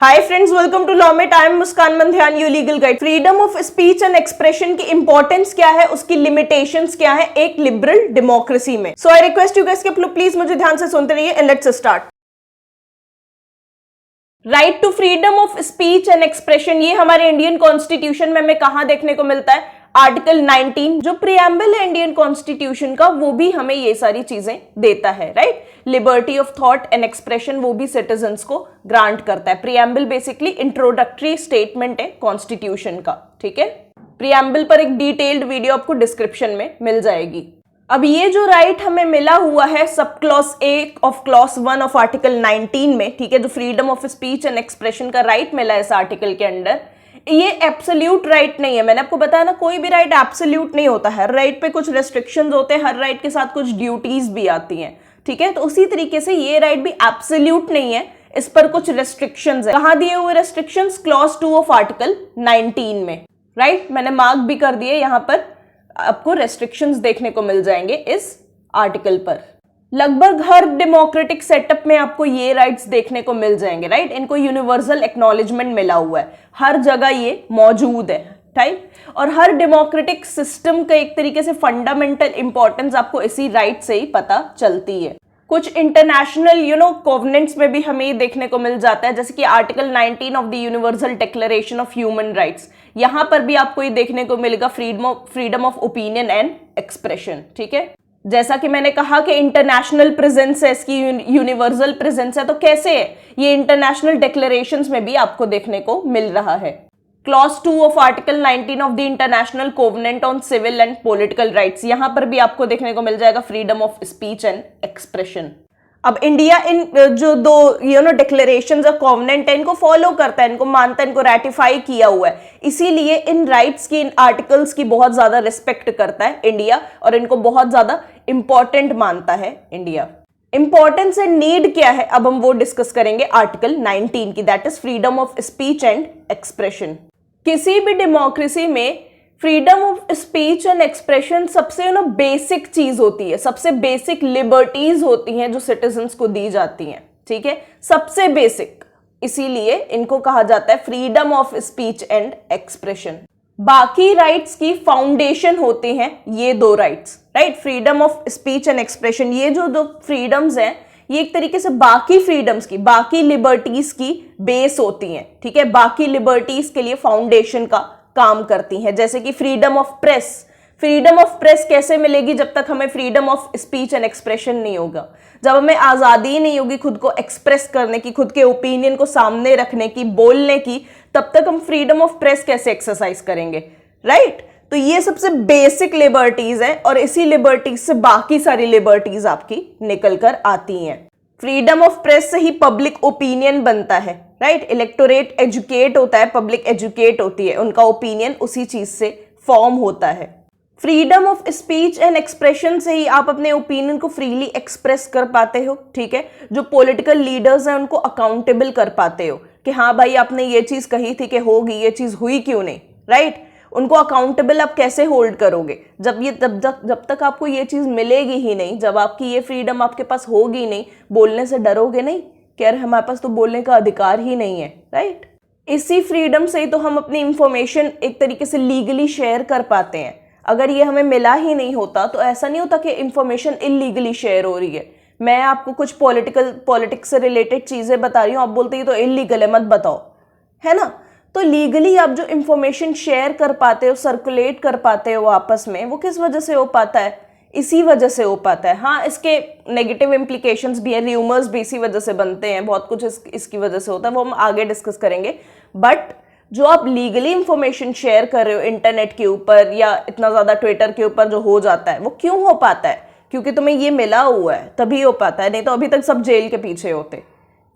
Hi friends, welcome to Law Mate. I am Muskan Mandhyan, your legal guide. Freedom of speech and expression की importance क्या है, उसकी limitations क्या है एक लिबरल डेमोक्रेसी में। So I request you guys कि प्लीज मुझे ध्यान से सुनते रहिए and let's start. Right to freedom of speech and expression, ये हमारे इंडियन कॉन्स्टिट्यूशन में हमें कहां देखने को मिलता है? आर्टिकल 19 जो प्रियम्बल है इंडियन कॉन्स्टिट्यूशन का, वो भी हमें ये सारी चीजें देता है। Right, liberty of thought and expression वो भी सिटीजन्स को ग्रांट करता है। प्रियम्बल बेसिकली इंट्रोडक्टरी स्टेटमेंट है कॉन्स्टिट्यूशन का। ठीक है, प्रियम्बल पर एक डिटेल्ड वीडियो आपको डिस्क्रिप्शन में मिल जाएगी। अब ये जो राइट हमें मिला हुआ है sub clause A of clause 1 of article 19 में, ठीक है, जो freedom of speech and expression का राइट मिला है इस आर्टिकल के अंदर, ये एब्सोल्यूट राइट नहीं है। मैंने आपको बताया ना, कोई भी राइट एब्सोल्यूट नहीं होता। हर राइट पे कुछ रेस्ट्रिक्शंस होते हैं, हर राइट के साथ कुछ ड्यूटीज भी आती हैं। ठीक है, तो उसी तरीके से ये राइट भी एब्सोल्यूट नहीं है, इस पर कुछ रेस्ट्रिक्शंस है। कहां दिए हुए रेस्ट्रिक्शंस? क्लॉज 2 ऑफ आर्टिकल 19 में। राइट, मैंने मार्क भी कर दिए, यहां पर आपको रेस्ट्रिक्शंस देखने को मिल जाएंगे इस आर्टिकल पर। लगभग हर डेमोक्रेटिक सेटअप में आपको ये राइट्स देखने को मिल जाएंगे। राइट, इनको यूनिवर्सल एक्नॉलेजमेंट मिला हुआ है, हर जगह ये मौजूद है। टाइप, और हर डेमोक्रेटिक सिस्टम का एक तरीके से फंडामेंटल इंपॉर्टेंस आपको इसी राइट से ही पता चलती है। कुछ इंटरनेशनल कोवेनेंट्स में भी हमें ये देखने को मिल जाता है, जैसे कि article 19 of the universal declaration of human rights. यहां पर भी आपको ये देखने को मिलेगा freedom of opinion and expression. ठीक है, जैसा कि मैंने कहा कि इंटरनेशनल प्रेजेंस है, इसकी यूनिवर्सल प्रेजेंस है, तो कैसे है ये इंटरनेशनल डिक्लेरेशंस में भी आपको देखने को मिल रहा है। Clause 2 of article 19 of the international covenant on civil and political rights, यहां पर भी आपको देखने को मिल जाएगा freedom of speech and expression. अब इंडिया इन जो दो डिक्लेरेशंस और कोवेनेंट है, इनको फॉलो करता है, इनको मानता है, इनको रेटिफाई किया हुआ है, इसीलिए इन राइट्स की, इन आर्टिकल्स की बहुत ज्यादा रिस्पेक्ट करता है इंडिया, और इनको बहुत ज्यादा इंपॉर्टेंट मानता है इंडिया। इंपॉर्टेंस एंड नीड क्या है, अब हम वो डिस्कस करेंगे आर्टिकल 19 की, that is freedom of speech and expression. किसी भी डेमोक्रेसी में freedom of speech and expression सबसे बेसिक चीज होती है, सबसे बेसिक लिबर्टीज होती हैं जो सिटीजन्स को दी जाती हैं। ठीक है, सबसे बेसिक, इसीलिए इनको कहा जाता है freedom of speech and expression. बाकी राइट्स की फाउंडेशन होते हैं ये दो rights. Right, freedom of speech and expression, ये जो दो फ्रीडम्स हैं, ये एक तरीके से बाकी फ्रीडम्स की, बाकी लिबर्टीज की बेस होती हैं। ठीक है, बाकी लिबर्टीज के लिए फाउंडेशन का काम करती हैं। जैसे कि freedom of press, freedom of press कैसे मिलेगी जब तक हमें freedom of speech and expression नहीं होगा, जब हमें आजादी नहीं होगी खुद को एक्सप्रेस करने की, खुद के ओपिनियन को सामने रखने की, बोलने की, तब तक हम फ्रीडम ऑफ प्रेस कैसे एक्सरसाइज करेंगे? राइट, तो ये सबसे बेसिक लिबर्टीज है, और इसी लिबर्टीज से बाकी सारी लिबर्टीज आपकी निकल कर आती हैं। फ्रीडम ऑफ प्रेस से ही पब्लिक ओपिनियन बनता है। राइट, इलेक्टोरेट एजुकेट होता है, पब्लिक एजुकेट होती है, उनका ओपिनियन उसी चीज से फॉर्म होता है। Freedom of speech and expression से ही आप अपने ओपिनियन को फ्रीली एक्सप्रेस कर पाते हो। ठीक है, जो पॉलिटिकल लीडर्स हैं उनको अकाउंटेबल कर पाते हो कि हाँ भाई, आपने ये चीज कही थी कि होगी, ये चीज हुई क्यों नहीं? राइट, उनको अकाउंटेबल आप कैसे होल्ड करोगे? जब तक आपको ये चीज मिलेगी ही नहीं, जब आपकी ये फ्रीडम आपके पास होगी नहीं, बोलने से डरोगे नहीं कि यार हमारे पास तो बोलने का अधिकार ही नहीं है। राइट, इसी फ्रीडम से ही तो हम अपनी इंफॉर्मेशन एक तरीके से लीगली शेयर कर पाते हैं। अगर ये हमें मिला ही नहीं होता तो ऐसा नहीं होता कि इंफॉर्मेशन इलीगली शेयर हो रही है। मैं आपको कुछ पॉलिटिक्स से रिलेटेड चीजें बता रही हूँ, आप बोलते हैं तो इलीगल है, मत बताओ, है ना? तो लीगली आप जो इंफॉर्मेशन शेयर कर पाते हो, सर्कुलेट कर पाते हो आपस में, वो किस वजह से हो पाता है? इसी वजह से हो पाता है। हाँ, इसके नेगेटिव इम्प्लीकेशंस भी हैं, र्यूमर्स भी इसी वजह से बनते हैं, बहुत कुछ इसकी वजह से होता है, वो हम आगे डिस्कस करेंगे। बट जो आप लीगली इंफॉर्मेशन शेयर कर रहे हो इंटरनेट के ऊपर या इतना ज्यादा ट्विटर के ऊपर जो हो जाता है, वो क्यों हो पाता है? क्योंकि तुम्हें ये मिला हुआ है, तभी हो पाता है, नहीं तो अभी तक सब जेल के पीछे होते,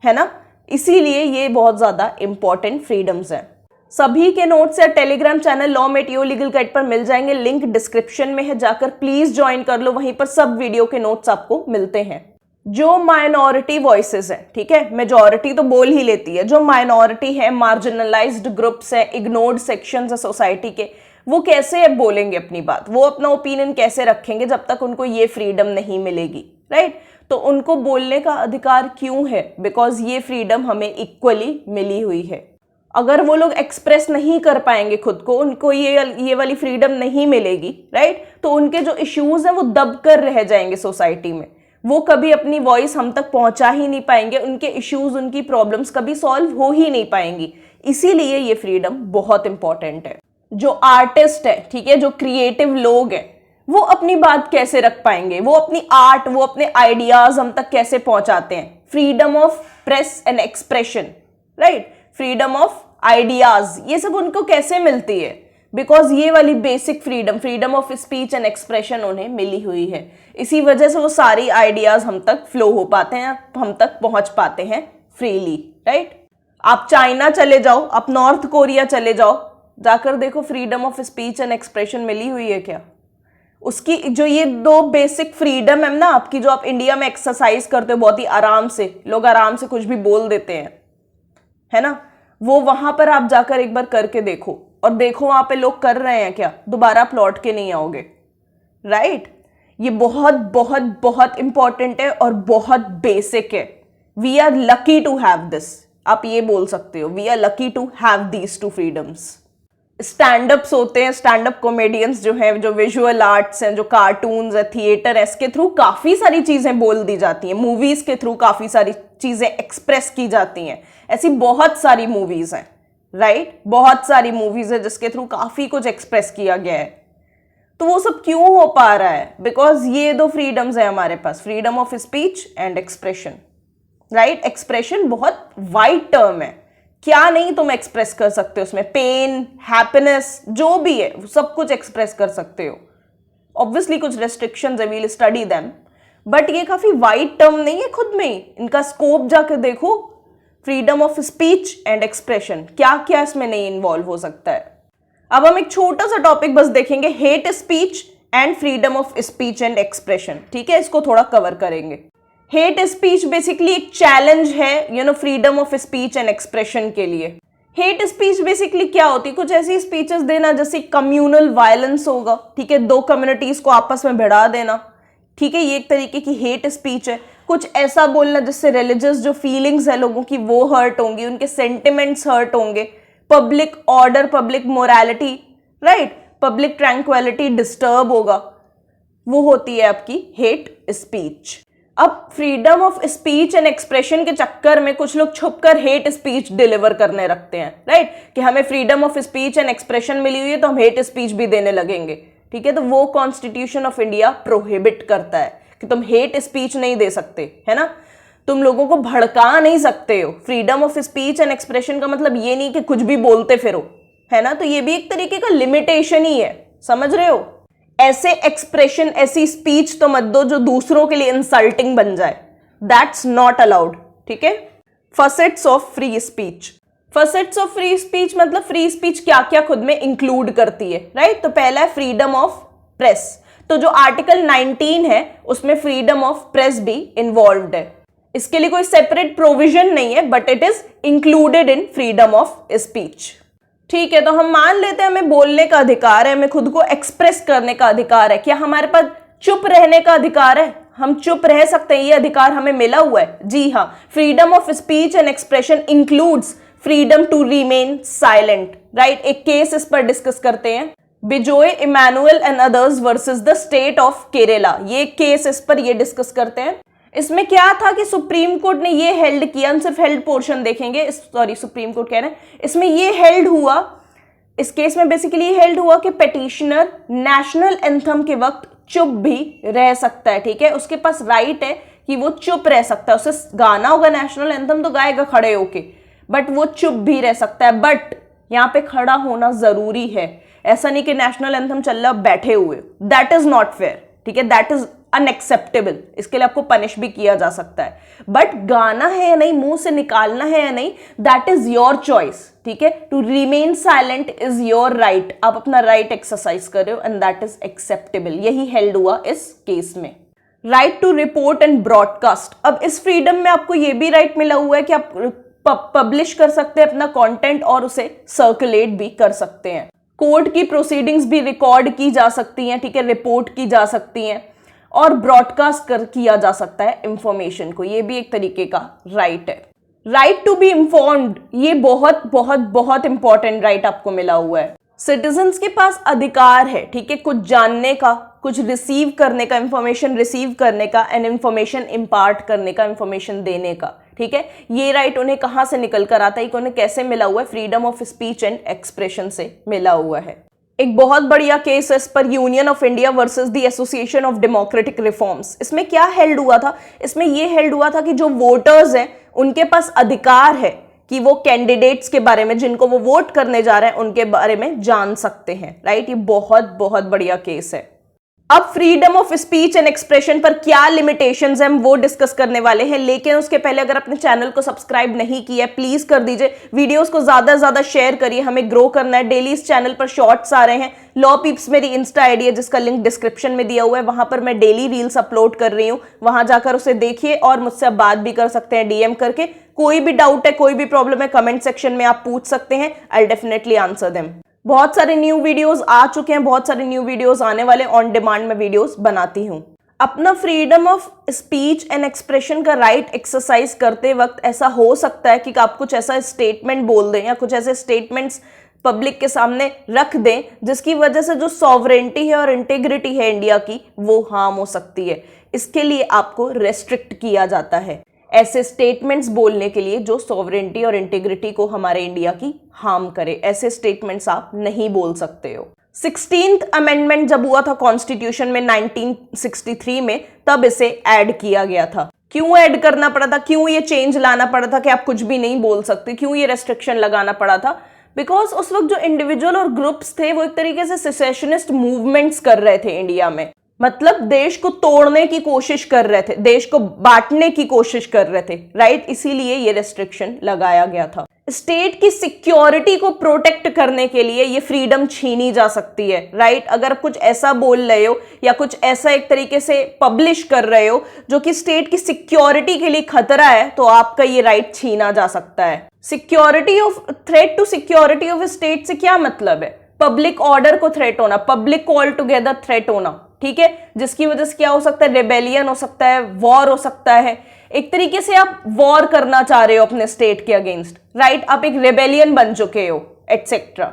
है ना? इसीलिए ये बहुत ज्यादा इंपॉर्टेंट फ्रीडम्स हैं। सभी के नोट्स या Telegram channel law mate your legal guide पर मिल जाएंगे, लिंक डिस्क्रिप्शन में है, जाकर प्लीज ज्वाइन कर लो, वहीं पर सब वीडियो के नोट्स आपको मिलते हैं। जो माइनॉरिटी वॉइसेस है, ठीक है, मेजॉरिटी तो बोल ही लेती है, जो माइनॉरिटी है, मार्जिनलाइज्ड ग्रुप्स है, इग्नोर्ड सेक्शंस है सोसाइटी के, वो कैसे बोलेंगे अपनी बात, वो अपना ओपिनियन कैसे रखेंगे जब तक उनको ये फ्रीडम नहीं मिलेगी? राइट, तो उनको बोलने का अधिकार क्यों है? बिकॉज ये फ्रीडम हमें इक्वली मिली हुई है। अगर वो लोग एक्सप्रेस नहीं कर पाएंगे खुद को, उनको ये वाली फ्रीडम नहीं मिलेगी, राइट, तो उनके जो इश्यूज हैं वो दब कर रह जाएंगे सोसाइटी में। वो कभी अपनी वॉइस हम तक पहुंचा ही नहीं पाएंगे, उनके इश्यूज, उनकी प्रॉब्लम्स कभी सॉल्व हो ही नहीं पाएंगी। इसीलिए ये फ्रीडम बहुत इंपॉर्टेंट है। जो आर्टिस्ट है, ठीक है, जो क्रिएटिव लोग हैं, वो अपनी बात कैसे रख पाएंगे? वो अपनी आर्ट, वो अपने आइडियाज हम तक कैसे पहुंचाते हैं? Freedom of press and expression, right, freedom of ideas, ये सब उनको कैसे मिलती है? बिकॉज ये वाली basic freedom, freedom of speech and expression उन्हें मिली हुई है। इसी वजह से वो सारी आइडियाज हम तक फ्लो हो पाते हैं, हम तक पहुंच पाते हैं फ्रीली, राइट। आप चाइना चले जाओ, आप नॉर्थ कोरिया चले जाओ, जाकर देखो freedom of speech and expression मिली हुई है क्या? उसकी जो ये दो बेसिक फ्रीडम है ना आपकी, जो आप इंडिया में एक्सरसाइज करते हो बहुत ही आराम से, लोग आराम से कुछ भी बोल देते हैं, है ना, वो वहां पर आप जाकर एक बार करके देखो, और देखो वहां पे लोग कर रहे हैं क्या, दोबारा आप लौट के नहीं आओगे, राइट। ये बहुत बहुत बहुत इंपॉर्टेंट है और बहुत बेसिक है। We are lucky to have this, आप ये बोल सकते हो, we are lucky to have these two freedoms. Stand ups होते हैं, स्टैंड अप कॉमेडियंस जो हैं, जो विजुअल आर्ट्स हैं, जो कार्टून्स है, थिएटर है, इसके थ्रू काफी सारी चीजें बोल दी जाती हैं, मूवीज के थ्रू काफी सारी चीजें एक्सप्रेस की जाती हैं। ऐसी बहुत सारी मूवीज हैं, राइट, बहुत सारी मूवीज है जिसके थ्रू काफी कुछ एक्सप्रेस किया गया है। तो वो सब क्यों हो पा रहा है? बिकॉज ये दो फ्रीडम्स है हमारे पास, freedom of speech and expression, right. Expression बहुत वाइड टर्म है, क्या नहीं तुम एक्सप्रेस कर सकते हो उसमें, पेन, हैप्पीनेस, जो भी है वो सब कुछ एक्सप्रेस कर सकते हो। ऑब्वियसली कुछ रेस्ट्रिक्शंस है, वील स्टडी देम, बट ये काफी वाइड टर्म नहीं है खुद में ही, इनका स्कोप जाकर देखो। Freedom of speech and expression, क्या क्या इसमें नहीं इन्वॉल्व हो सकता है। अब हम एक छोटा सा टॉपिक बस देखेंगे, hate speech and freedom of speech and expression, ठीक है, इसको थोड़ा कवर करेंगे। हेट स्पीच बेसिकली एक चैलेंज है freedom of speech and expression के लिए। हेट स्पीच बेसिकली क्या होती है? कुछ ऐसी स्पीचेस देना जैसे कम्युनल वायलेंस होगा, ठीक है, दो कम्युनिटीज को आपस में भिड़ा देना, ठीक है, ये एक तरीके की हेट स्पीच है। कुछ ऐसा बोलना जिससे रिलीजियस जो फीलिंग्स है लोगों की वो हर्ट होंगी, उनके सेंटिमेंट्स हर्ट होंगे, public order, public morality, right, public tranquillity disturb होगा, वो होती है आपकी हेट स्पीच। अब freedom of speech and expression के चक्कर में कुछ लोग छुपकर हेट स्पीच डिलीवर करने रखते हैं, राइट, कि हमें freedom of speech and expression मिली हुई है तो हम हेट स्पीच भी देने लगेंगे, ठीक है। तो वो कॉन्स्टिट्यूशन ऑफ इंडिया प्रोहिबिट करता है कि तुम हेट स्पीच नहीं दे सकते, है ना, तुम लोगों को भड़का नहीं सकते हो। Freedom of speech and expression का मतलब ये नहीं कि कुछ भी बोलते फिरो, है ना, तो ये भी एक तरीके का लिमिटेशन ही है, समझ रहे हो। ऐसे एक्सप्रेशन, ऐसी स्पीच तो मत दो जो दूसरों के लिए इंसल्टिंग बन जाए, दैट्स नॉट अलाउड, ठीक है। Facets of free speech, facets of free speech मतलब फ्री स्पीच क्या क्या खुद में इंक्लूड करती है, राइट। तो पहला है फ्रीडम ऑफ प्रेस, तो जो आर्टिकल 19 है उसमें फ्रीडम ऑफ प्रेस भी इन्वॉल्व्ड है। इसके लिए कोई सेपरेट प्रोविजन नहीं है, but it is included in freedom of speech, ठीक है। तो हम मान लेते हैं हमें बोलने का अधिकार है, हमें खुद को एक्सप्रेस करने का अधिकार है। क्या हमारे पास चुप रहने का अधिकार है? हम चुप रह सकते हैं, ये अधिकार हमें मिला हुआ है, जी हाँ। Freedom of speech and expression includes freedom to remain silent, right. एक केस इस पर डिस्कस करते हैं, Bijoy Emmanuel and others versus the state of Kerala, ये केस इस पर ये डिस्कस करते हैं। इसमें क्या था कि सुप्रीम कोर्ट ने ये हेल्ड किया, हम सिर्फ हेल्ड पोर्शन देखेंगे, सॉरी सुप्रीम कोर्ट कह रहे हैं, इसमें ये हेल्ड हुआ, इस केस में बेसिकली ये हेल्ड हुआ कि पेटिशनर नेशनल एंथम के वक्त चुप भी रह सकता है, ठीक है, उसके पास राइट है कि वो चुप रह सकता है। उसे गाना होगा नेशनल एंथम तो गाएगा खड़े होके, बट वो चुप भी रह सकता है। बट यहाँ पे खड़ा होना जरूरी है, ऐसा नहीं कि नेशनल एंथम चल रहा बैठे हुए, दैट इज नॉट फेयर, ठीक है, दैट इज अनएक्सेप्टेबल, इसके लिए आपको पनिश भी किया जा सकता है। बट गाना है या नहीं, मुंह से निकालना है या नहीं, दैट इज योर चॉइस, ठीक है। To remain silent is your right, आप अपना राइट एक्सरसाइज कर रहे हो एंड दैट इज एक्सेप्टेबल, यही हेल्ड हुआ इस केस में। Right to report and broadcast, अब इस फ्रीडम में आपको यह भी राइट मिला हुआ है कि आप पब्लिश कर सकते हैं अपना कंटेंट और उसे सर्कुलेट भी कर सकते हैं। कोर्ट की प्रोसीडिंग्स भी रिकॉर्ड की जा सकती हैं, ठीक है, रिपोर्ट की जा सकती हैं। और ब्रॉडकास्ट किया जा सकता है इंफॉर्मेशन को। ये भी एक तरीके का राइट है। राइट टू बी इन्फॉर्म्ड, ये बहुत बहुत बहुत इंपॉर्टेंट राइट आपको मिला हुआ है। सिटीजन्स के पास अधिकार है, ठीक है, कुछ जानने का, कुछ रिसीव करने का, इंफॉर्मेशन रिसीव करने का एंड इंफॉर्मेशन इम्पार्ट करने का, इंफॉर्मेशन देने का, ठीक है। ये राइट उन्हें कहां से निकल कर आता है, उन्हें कैसे मिला हुआ है? Freedom of speech and expression से मिला हुआ है। एक बहुत बढ़िया केस है इस पर, union of India versus the association of democratic reforms. इसमें क्या हेल्ड हुआ था? इसमें यह हेल्ड हुआ था कि जो वोटर्स हैं उनके पास अधिकार है कि वो कैंडिडेट्स के बारे में, जिनको वो वोट करने जा रहे हैं, उनके बारे में जान सकते हैं, राइट। ये बहुत बहुत बढ़िया केस है। अब freedom of speech and expression पर क्या लिमिटेशंस हैं हम वो डिस्कस करने वाले हैं, लेकिन उसके पहले अगर अपने चैनल को सब्सक्राइब नहीं किया है प्लीज कर दीजिए, वीडियोस को ज्यादा से ज्यादा शेयर करिए, हमें ग्रो करना है। डेली इस चैनल पर शॉर्ट्स आ रहे हैं। लॉ पीप्स मेरी इंस्टा आईडी है जिसका लिंक डिस्क्रिप्शन में दिया हुआ है, वहां पर मैं डेली रील्स अपलोड कर रही हूं, वहां जाकर उसे देखिए और मुझसे आप बात भी कर सकते हैं डीएम करके। कोई भी डाउट है, कोई भी प्रॉब्लम है, कमेंट सेक्शन में आप पूछ सकते हैं, आई डेफिनेटली आंसर देम। बहुत सारे न्यू वीडियोस आ चुके हैं, बहुत सारे न्यू वीडियोस आने वाले, ऑन डिमांड में वीडियोस बनाती हूं। अपना freedom of speech and expression का राइट एक्सरसाइज करते वक्त ऐसा हो सकता है कि आप कुछ ऐसा स्टेटमेंट बोल दें या कुछ ऐसे स्टेटमेंट्स पब्लिक के सामने रख दें जिसकी वजह से जो सॉवरेंटी है और इंटीग्रिटी है इंडिया की वो हार्म हो सकती है। इसके लिए आपको रेस्ट्रिक्ट किया जाता है ऐसे स्टेटमेंट्स बोलने के लिए जो सॉवरेंटी और इंटीग्रिटी को हमारे इंडिया की हार्म करे। ऐसे स्टेटमेंट्स आप नहीं बोल सकते हो। 16th अमेंडमेंट जब हुआ था कॉन्स्टिट्यूशन में 1963 में, तब इसे ऐड किया गया था। क्यों ऐड करना पड़ा था, क्यों ये चेंज लाना पड़ा था कि आप कुछ भी नहीं बोल सकते, क्यों ये रेस्ट्रिक्शन लगाना पड़ा था? बिकॉज उस वक्त जो इंडिविजुअल और ग्रुप्स थे वो एक तरीके से सेसेशनिस्ट मूवमेंट्स कर रहे थे इंडिया में, मतलब देश को तोड़ने की कोशिश कर रहे थे, देश को बांटने की कोशिश कर रहे थे, राइट। इसीलिए ये रेस्ट्रिक्शन लगाया गया था। स्टेट की सिक्योरिटी को प्रोटेक्ट करने के लिए ये फ्रीडम छीनी जा सकती है, राइट। अगर आप कुछ ऐसा बोल रहे हो या कुछ ऐसा एक तरीके से पब्लिश कर रहे हो जो कि स्टेट की सिक्योरिटी के लिए खतरा है, तो आपका ये राइट छीना जा सकता है। Security of threat to security of state से क्या मतलब है? पब्लिक ऑर्डर को थ्रेट होना, पब्लिक को ऑल टुगेदर थ्रेट होना, ठीक है, जिसकी वजह से क्या हो सकता है? रेबेलियन हो सकता है, वॉर हो सकता है। एक तरीके से आप वॉर करना चाह रहे हो अपने स्टेट के अगेंस्ट, राइट। आप एक रेबेलियन बन चुके हो, एटसेट्रा।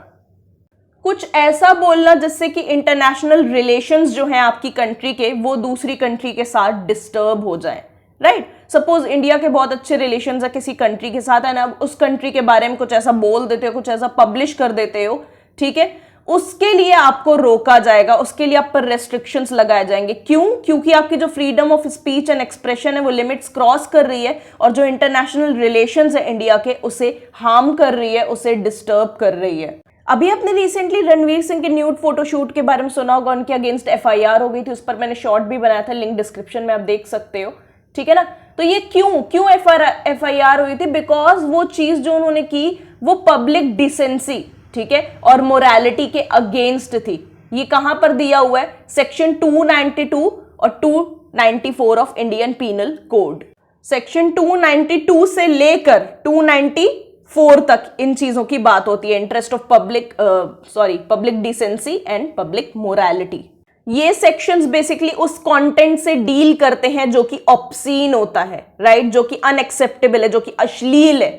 कुछ ऐसा बोलना जिससे कि इंटरनेशनल रिलेशंस जो हैं आपकी कंट्री के, वो दूसरी कंट्री के साथ डिस्टर्ब हो जाएं, राइट। सपोज इंडिया के बहुत अच्छे रिलेशंस है किसी कंट्री के साथ, एंड आप उस कंट्री के बारे में कुछ ऐसा बोल देते हो, कुछ ऐसा पब्लिश कर देते हो, ठीक है, उसके लिए आपको रोका जाएगा, उसके लिए आप पर रेस्ट्रिक्शंस लगाए जाएंगे। क्यों? क्योंकि आपकी जो freedom of speech and expression है वो लिमिट्स क्रॉस कर रही है और जो इंटरनेशनल रिलेशंस है इंडिया के उसे हार्म कर रही है, उसे डिस्टर्ब कर रही है। अभी आपने रिसेंटली रणवीर सिंह के न्यूड फोटोशूट के बारे में सुना होगा, उनके अगेंस्ट एफआईआर हो गई थी, उस पर मैंने शॉर्ट भी बनाया था, लिंक डिस्क्रिप्शन में आप देख सकते हो, ठीक है ना। तो ये क्यों एफआईआर हुई थी? बिकॉज वो चीज जो उन्होंने की वो पब्लिक डिसेंसी, ठीक है, और मोरालिटी के अगेंस्ट थी। ये कहां पर दिया हुआ है? सेक्शन 292 और 294 of Indian penal code. Section 292 से लेकर 294 तक इन चीजों की बात होती है, interest of public decency and public morality. ये सेक्शंस बेसिकली उस कंटेंट से डील करते हैं जो कि ऑब्सीन होता है, राइट, जो कि अनएक्सेप्टेबल है, जो कि अश्लील है,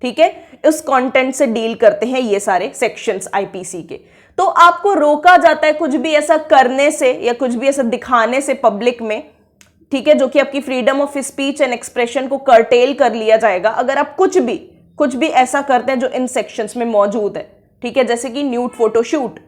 ठीक है, उस कंटेंट से डील करते हैं ये सारे सेक्शंस आईपीसी के। तो आपको रोका जाता है कुछ भी ऐसा करने से या कुछ भी ऐसा दिखाने से पब्लिक में, ठीक है, जो कि आपकी freedom of speech and expression को कर्टेल कर लिया जाएगा अगर आप कुछ भी ऐसा करते हैं जो इन सेक्शंस में मौजूद है, ठीक है, जैसे कि न्यूड फोटोशूट।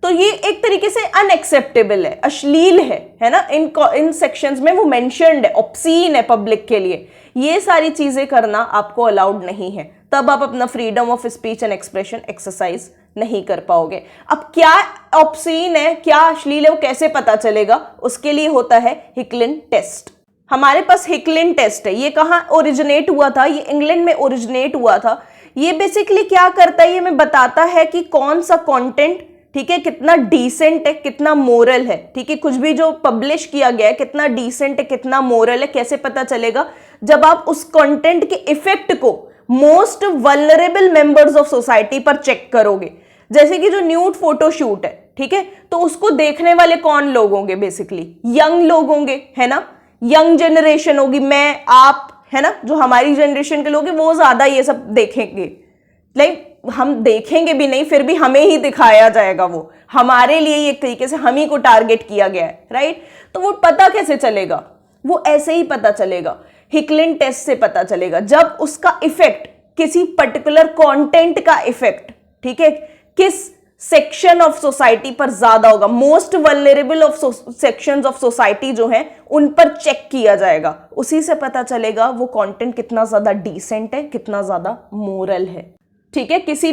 तो ये एक तरीके से अनएक्सेप्टेबल है, अश्लील है ना, इन सेक्शंस में वो मेंशन्ड है, ऑब्सीन है पब्लिक के लिए। ये सारी चीजें करना आपको अलाउड नहीं है, तब आप अपना freedom of speech and expression exercise नहीं कर पाओगे। अब क्या ऑब्सीन है, क्या अश्लील है, वो कैसे पता चलेगा? उसके लिए होता है हिकलिन टेस्ट। हमारे पास हिकलिन टेस्ट है। ये कहां ओरिजिनेट हुआ था? ये इंग्लैंड में ओरिजिनेट हुआ था। ये बेसिकली क्या करता है? ये हमें बताता है कि कौन सा कंटेंट, ठीक है, कितना डिसेंट है, कितना मोरल है, ठीक है, कुछ भी जो पब्लिश किया गया है कितना डिसेंट है, कितना मोरल है। कैसे पता चलेगा? जब आप उस कंटेंट के इफेक्ट को most vulnerable members of society पर चेक करोगे। जैसे कि जो न्यूड फोटोशूट है, ठीक है, तो उसको देखने वाले कौन लोग होंगे? बेसिकली यंग लोग होंगे, है ना, यंग जनरेशन होगी, मैं आप, है ना, जो हमारी जनरेशन के लोग हैं वो ज्यादा ये सब देखेंगे। लाइक हम देखेंगे भी नहीं, फिर भी हमें ही दिखाया जाएगा, वो हमारे लिए एक तरीके से हम ही को टारगेट किया गया है, राइट। तो वो पता कैसे चलेगा? वो ऐसे ही पता चलेगा, हिकलिन टेस्ट से पता चलेगा, जब उसका इफेक्ट किसी पर्टिकुलर कंटेंट का इफेक्ट, ठीक है, किस सेक्शन ऑफ सोसाइटी पर ज्यादा होगा, most vulnerable of sections of society जो है उन पर चेक किया जाएगा, उसी से पता चलेगा वो कंटेंट कितना ज्यादा डिसेंट है, कितना ज्यादा मोरल है, ठीक है। किसी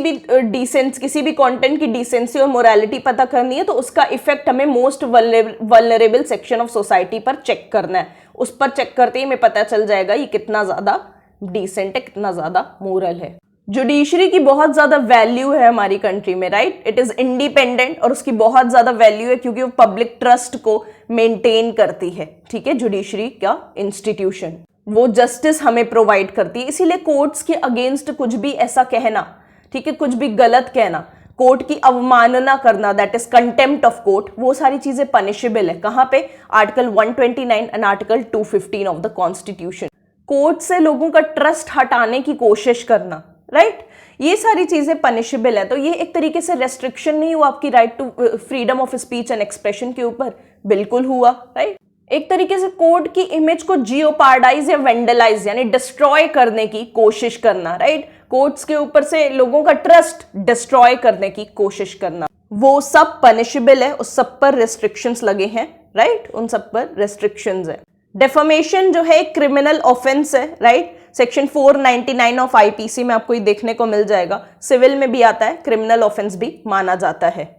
भी कंटेंट की डिसेंसी और मोरालिटी पता करनी है तो उसका इफेक्ट हमें most vulnerable section of society पर चेक करना है, उस पर चेक करते ही हमें पता चल जाएगा ये कितना ज्यादा डिसेंट है, कितना ज्यादा मोरल है। जुडिशरी की बहुत ज्यादा वैल्यू है हमारी कंट्री में, राइट। इट इज इंडिपेंडेंट और उसकी बहुत ज्यादा वैल्यू है क्योंकि वो पब्लिक ट्रस्ट को मेंटेन करती है, ठीक है। जुडिशरी का इंस्टीट्यूशन वो जस्टिस हमें प्रोवाइड करती है, इसीलिए कोर्ट्स के अगेंस्ट कुछ भी ऐसा कहना, ठीक है, कुछ भी गलत कहना, कोर्ट की अवमानना करना, that is contempt of court, वो सारी चीजें पनिशेबल है। कहां पे? Article 129 and article 215 of the constitution. Court से लोगों का ट्रस्ट हटाने की कोशिश करना, राइट, ये सारी चीजें पनिशेबल है। तो ये एक तरीके से रेस्ट्रिक्शन नहीं हुआ आपकी right to freedom of speech and expression के ऊपर, बिल्कुल हुआ, राइट। एक तरीके से कोर्ट की इमेज को जियोपार्डाइज या वेंडलाइज यानी डिस्ट्रॉय करने की कोशिश करना, राइट, कोर्ट्स के ऊपर से लोगों का ट्रस्ट डिस्ट्रॉय करने की कोशिश करना, वो सब पनिशेबल है, उस सब पर रेस्ट्रिक्शंस लगे हैं, राइट, उन सब पर रेस्ट्रिक्शंस है। डेफेमेशन जो है एक क्रिमिनल ऑफेंस है, राइट, सेक्शन 499 ऑफ आईपीसी में आपको ये देखने को मिल जाएगा, सिविल में भी आता है, क्रिमिनल ऑफेंस भी माना जाता है।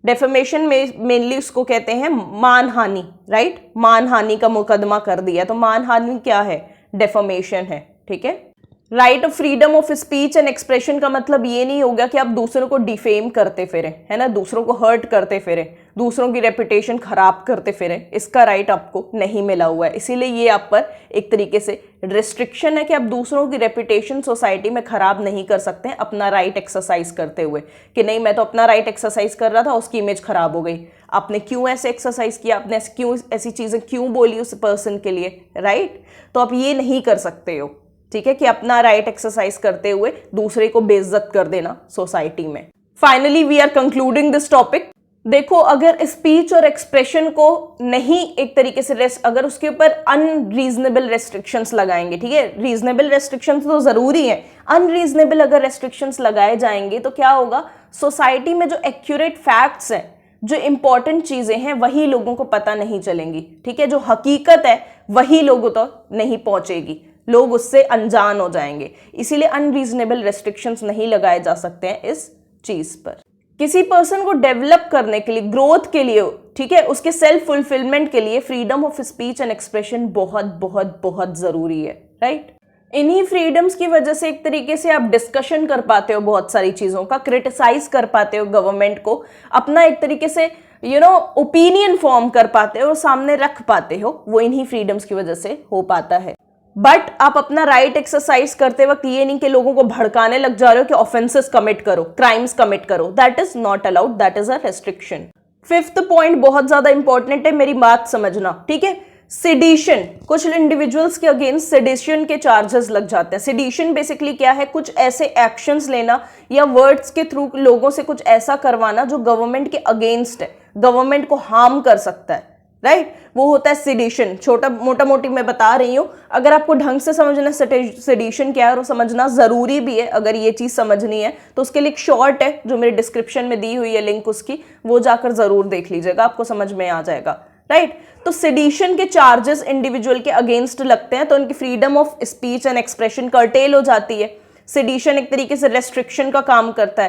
डेफेमेशन में मेनली उसको कहते हैं मानहानि, राइट, मानहानि का मुकदमा कर दिया, तो मानहानि क्या है? डेफेमेशन है, ठीक है। Right of freedom of speech and expression का मतलब ये नहीं होगा कि आप दूसरों को डिफेम करते फिरे, है ना, दूसरों को हर्ट करते फिरे, दूसरों की रेपुटेशन खराब करते फिरे, इसका राइट आपको नहीं मिला हुआ है, इसीलिए ये आप पर एक तरीके से रिस्ट्रिक्शन है कि आप दूसरों की रेपुटेशन सोसाइटी में खराब नहीं कर सकते हैं अपना राइट एक्सरसाइज करते हुए, कि नहीं मैं तो अपना राइट एक्सरसाइज कर रहा था, उसकी इमेज खराब हो गई, आपने क्यों ऐसे एक्सरसाइज किया, आपने क्यों ऐसी चीजें क्यों बोली उस पर्सन के लिए, राइट, तो आप ये नहीं कर सकते हो, ठीक है, कि अपना राइट एक्सरसाइज करते हुए दूसरे को बेइज्जत कर देना सोसाइटी में। Finally we are concluding this topic. देखो, अगर स्पीच और एक्सप्रेशन को नहीं एक तरीके से अगर उसके ऊपर अनरीजनेबल रेस्ट्रिक्शंस लगाएंगे, ठीक है, रीजनेबल रेस्ट्रिक्शंस तो जरूरी है, अनरीजनेबल अगर रेस्ट्रिक्शंस लगाए जाएंगे तो क्या होगा, सोसाइटी में जो एक्यूरेट फैक्ट्स हैं, जो इंपॉर्टेंट चीजें हैं, वही लोगों को पता नहीं चलेंगी, ठीक है, जो हकीकत है वही लोगों तक नहीं पहुंचेगी, लोग उससे अनजान हो जाएंगे, इसीलिए अनरीजनेबल रेस्ट्रिक्शंस नहीं लगाए जा सकते हैं इस चीज पर। किसी पर्सन को डेवलप करने के लिए, ग्रोथ के लिए, ठीक है, उसके सेल्फ फुलफिलमेंट के लिए freedom of speech and expression बहुत बहुत बहुत जरूरी है, राइट। इन्हीं फ्रीडम्स की वजह से एक तरीके से आप डिस्कशन कर पाते हो बहुत सारी चीजों का, क्रिटिसाइज कर पाते हो गवर्नमेंट को, अपना एक तरीके से ओपिनियन फॉर्म कर पाते हो और सामने रख पाते हो, वो इन्हीं फ्रीडम्स की वजह से हो पाता है। बट आप अपना राइट एक्सरसाइज करते वक्त ये नहीं कि लोगों को भड़काने लग जा रहे हो कि ऑफेंसेस कमिट करो, क्राइम्स कमिट करो, that is not allowed, that is a restriction. Fifth point बहुत ज्यादा इंपॉर्टेंट है, मेरी बात समझना, ठीक है। सेडिशन, कुछ इंडिविजुअल्स के अगेंस्ट सेडिशन के चार्जेस लग जाते हैं। सेडिशन बेसिकली क्या है, कुछ ऐसे एक्शंस लेना या वर्ड्स के थ्रू लोगों से कुछ ऐसा करवाना जो गवर्नमेंट के अगेंस्ट है, गवर्नमेंट को हार्म कर सकता है, राइट, वो होता है सेडिशन। मोटा मोटी मैं बता रही हूं, अगर आपको ढंग से समझना सेडिशन क्या है और समझना जरूरी भी है, अगर ये चीज समझनी है तो उसके लिए एक शॉर्ट है जो मेरे डिस्क्रिप्शन में दी हुई है लिंक उसकी, वो जाकर जरूर देख लीजिएगा, आपको समझ में आ जाएगा, राइट। तो सेडिशन के चार्जेस इंडिविजुअल के अगेंस्ट लगते हैं तो उनकी freedom of speech and expression cartel हो जाती है। सेडिशन एक तरीके से रेस्ट्रिक्शन का काम करता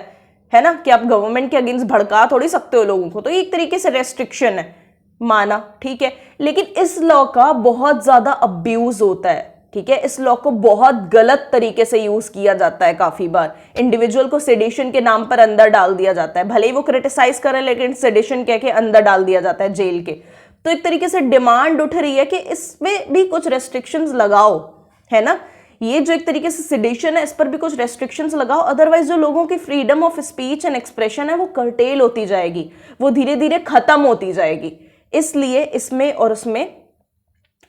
है ना, कि आप गवर्नमेंट के अगेंस्ट भड़का थोड़ी सकते हो लोगों को, तो ये एक तरीके से रेस्ट्रिक्शन है, माना, ठीक है। लेकिन इस लॉ का बहुत ज्यादा अब्यूज होता है, ठीक है, इस लॉ को बहुत गलत तरीके से यूज किया जाता है, काफी बार इंडिविजुअल को सेडिशन के नाम पर अंदर डाल दिया जाता है, भले ही वो क्रिटिसाइज करें लेकिन सेडिशन कह के अंदर डाल दिया जाता है जेल के। तो एक तरीके से डिमांड उठ रही है कि इसमें भी कुछ रेस्ट्रिक्शंस लगाओ, है ना। ये जो एक तरीके से सिडेशन है, इस पर भी कुछ रेस्ट्रिक्शंस लगाओ, अदरवाइज जो लोगों की freedom of speech and expression है वो कर्टेल होती जाएगी, वो धीरे धीरे खत्म होती जाएगी। इसलिए इसमें और उसमें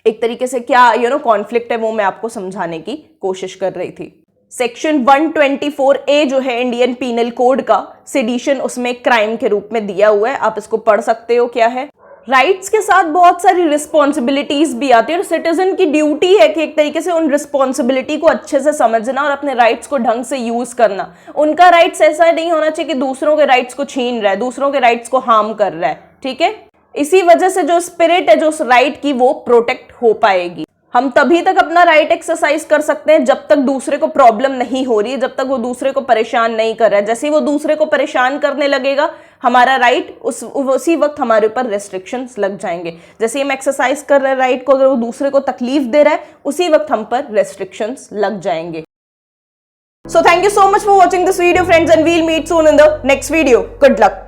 एक तरीके से क्या कॉन्फ्लिक्ट है वो मैं आपको समझाने की कोशिश कर रही थी। सेक्शन 124A जो है इंडियन पीनल कोड का, सेडिशन उसमें क्राइम के रूप में दिया हुआ है, आप इसको पढ़ सकते हो क्या है। राइट्स के साथ बहुत सारी रिस्पॉन्सिबिलिटीज भी आती है और सिटीजन की ड्यूटी है कि एक तरीके से उन रिस्पॉन्सिबिलिटी को अच्छे से समझना और अपने राइट्स को ढंग से यूज करना। उनका राइट्स ऐसा नहीं होना चाहिए कि दूसरों के राइट्स को छीन रहा है, दूसरों के राइट्स को हार्म कर रहा है, ठीक है। इसी वजह से जो स्पिरिट है जो उस राइट की वो प्रोटेक्ट हो पाएगी। हम तभी तक अपना राइट एक्सरसाइज कर सकते हैं जब तक दूसरे को प्रॉब्लम नहीं हो रही है, जब तक वो दूसरे को परेशान नहीं कर रहा है। जैसे ही वो दूसरे को परेशान करने लगेगा, हमारा राइट उसी वक्त हमारे ऊपर रेस्ट्रिक्शंस लग जाएंगे। जैसे हम एक्सरसाइज कर रहे हैं राइट को, अगर वो दूसरे को तकलीफ दे रहा है, उसी वक्त हम पर रेस्ट्रिक्शंस लग जाएंगे। So thank you so much for watching this video, friends, and we'll meet soon in the next video. Good luck.